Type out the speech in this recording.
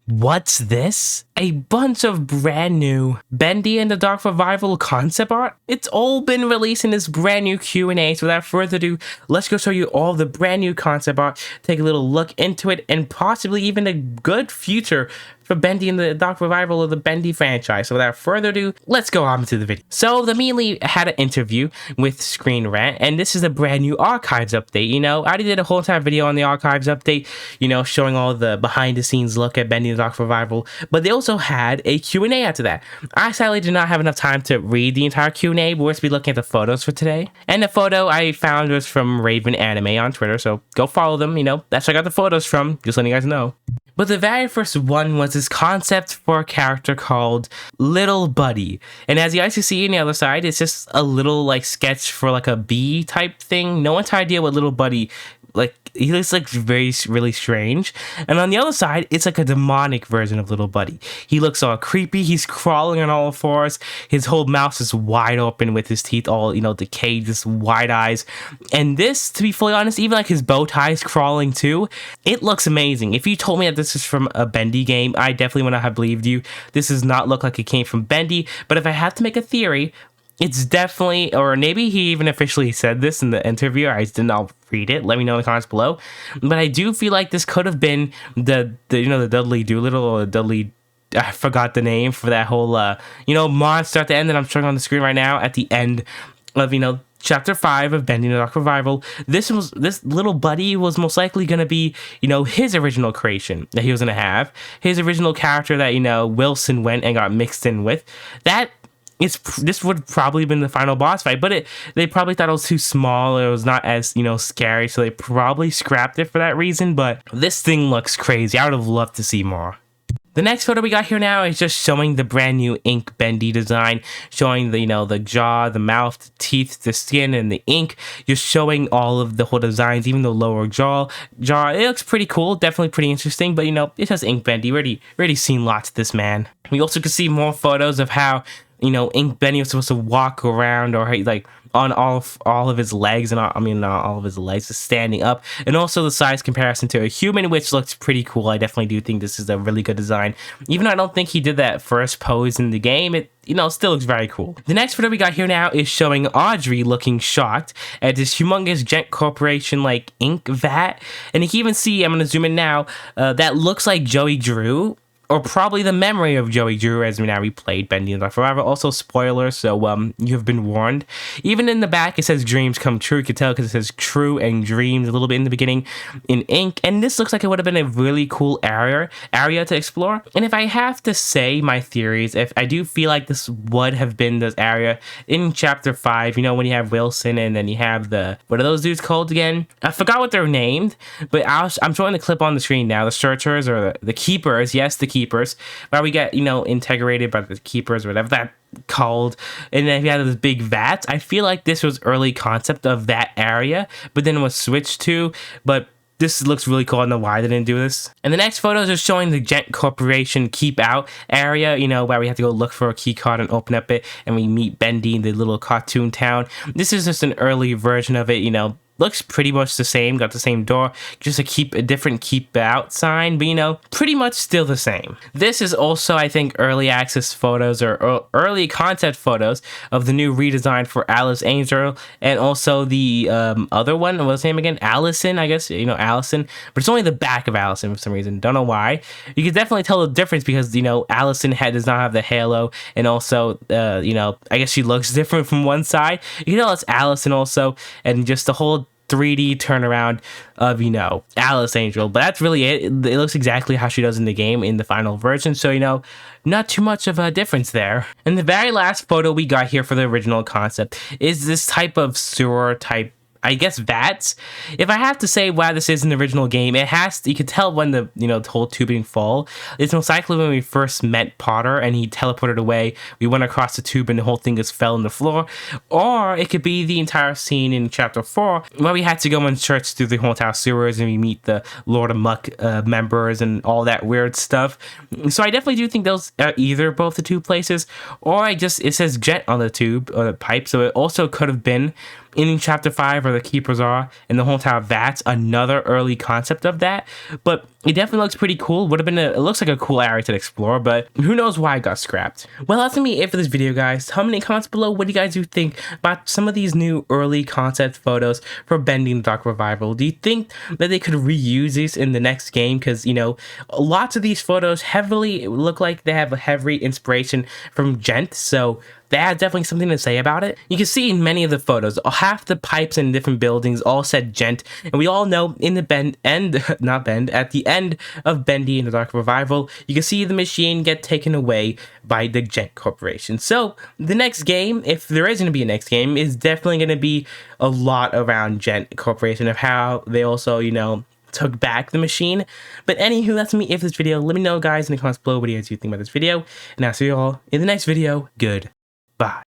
What's this? A bunch of brand new Bendy and the Dark Revival concept art? It's all been released in this brand new Q&A, so without further ado, let's go show you all the brand new concept art, take a little look into it, and possibly even a good future for Bendy and the Dark Revival of the Bendy franchise. So without further ado, let's go on to the video. So the Melee had an interview with Screen Rant, and this is a brand new archives update. You know, I already did a whole entire video on the archives update, you know, showing all the behind the scenes look at Bendy and the Dark Revival, but they also had a Q&A after that. I sadly did not have enough time to read the entire Q&A, but we're going to be looking at the photos for today. And the photo I found was from Raven Anime on Twitter, so go follow them, you know, that's where I got the photos from, just letting you guys know. But the very first one was this concept for a character called Little Buddy. And as you guys can see on the other side, it's just a little like sketch for like a bee type thing. No entire idea what Little Buddy, like he looks like really strange. And on the other side, it's like a demonic version of Little Buddy. He looks all creepy. He's crawling on all fours. His whole mouth is wide open with his teeth all, you know, decayed, just wide eyes. And this, to be fully honest, even like his bow tie is crawling too. It looks amazing. If you told me that this is from a Bendy game, I definitely would not have believed you. This does not look like it came from Bendy. But if I had to make a theory, it's definitely, or maybe he even officially said this in the interview. I did not read it. Let me know in the comments below. But I do feel like this could have been the you know, the Dudley Doolittle or Dudley, I forgot the name for that whole you know, monster at the end that I'm showing on the screen right now at the end of, you know, Chapter 5 of Bendy and the Dark Revival. This Little Buddy was most likely going to be, you know, his original creation that he was going to have. His original character that, you know, Wilson went and got mixed in with. This would probably have been the final boss fight, but they probably thought it was too small. It was not as, you know, scary, so they probably scrapped it for that reason, but this thing looks crazy. I would have loved to see more. The next photo we got here now is just showing the brand new ink Bendy design, showing the, you know, the jaw, the mouth, the teeth, the skin, and the ink. Just showing all of the whole designs, even the lower jaw. It looks pretty cool, definitely pretty interesting, but you know, it has ink Bendy. Already seen lots of this man. We also could see more photos of how, you know, Ink Bendy was supposed to walk around, or like on all of his legs, and not all of his legs, just standing up, and also the size comparison to a human, which looks pretty cool. I definitely do think this is a really good design. Even though I don't think he did that first pose in the game, it, you know, still looks very cool. The next photo we got here now is showing Audrey looking shocked at this humongous Gent Corporation like ink vat, and you can even see, I'm gonna zoom in now, that looks like Joey Drew, or probably the memory of Joey Drew as we now replayed Bendy and Dark Revival. Also spoilers, so you have been warned. Even in the back it says dreams come true. You can tell because it says true and dreams a little bit in the beginning in ink. And this looks like it would have been a really cool area to explore. And if I have to say my theories, if I do feel like this would have been this area in Chapter 5, you know, when you have Wilson and then you have the, what are those dudes called again? I forgot what they're named, but I'm showing the clip on the screen now. The searchers, or the keepers, yes, the keepers, where we get, you know, integrated by the keepers, or whatever that called, and then if you had those big vats, I feel like this was early concept of that area, but then it was switched to, but this looks really cool. I don't know why they didn't do this. And the next photos are showing the Gent Corporation keep out area, you know, where we have to go look for a key card and open up it, and we meet Bendy in the little cartoon town. This is just an early version of it, you know. Looks pretty much the same, got the same door, just a different keep out sign, but you know, pretty much still the same. This is also, I think, early access photos or early concept photos of the new redesign for Alice Angel, and also the other one, what's his name again? Allison, I guess, you know, Allison, but it's only the back of Allison for some reason, don't know why. You can definitely tell the difference because, you know, Allison does not have the halo, and also, you know, I guess she looks different from one side. You know, it's Allison also, and just the whole 3D turnaround of, you know, Alice Angel, but that's really it. It looks exactly how she does in the game in the final version, so, you know, not too much of a difference there. And the very last photo we got here for the original concept is this type of sewer type, I guess, vats. If I have to say why this is in the original game, it has to, you could tell when the, you know, the whole tubing fall. It's most likely when we first met Potter and he teleported away, we went across the tube and the whole thing just fell on the floor. Or it could be the entire scene in Chapter 4 where we had to go and search through the whole entire sewers and we meet the Lord of Muck members and all that weird stuff. So I definitely do think those are either both the two places, or it says Jet on the tube or the pipe, so it also could have been in Chapter 5 where the keepers are, and the whole entire vat's another early concept of that. But It definitely looks pretty cool. Would have been it looks like a cool area to explore, but who knows why it got scrapped. Well, that's gonna be it for this video, guys. Tell me in the comments below what do you guys do think about some of these new early concept photos for Bendy and the Dark Revival. Do you think that they could reuse these in the next game? Because, you know, lots of these photos heavily look like they have a heavy inspiration from Gent, so that had definitely something to say about it. You can see in many of the photos, half the pipes in different buildings all said Gent, and we all know in the at the end of Bendy and the Dark Revival, you can see the machine get taken away by the Gent Corporation. So the next game, if there is going to be a next game, is definitely going to be a lot around Gent Corporation, of how they also, you know, took back the machine. But anywho, that's me for this video. Let me know, guys, in the comments below what do you guys think about this video, and I'll see you all in the next video. Goodbye.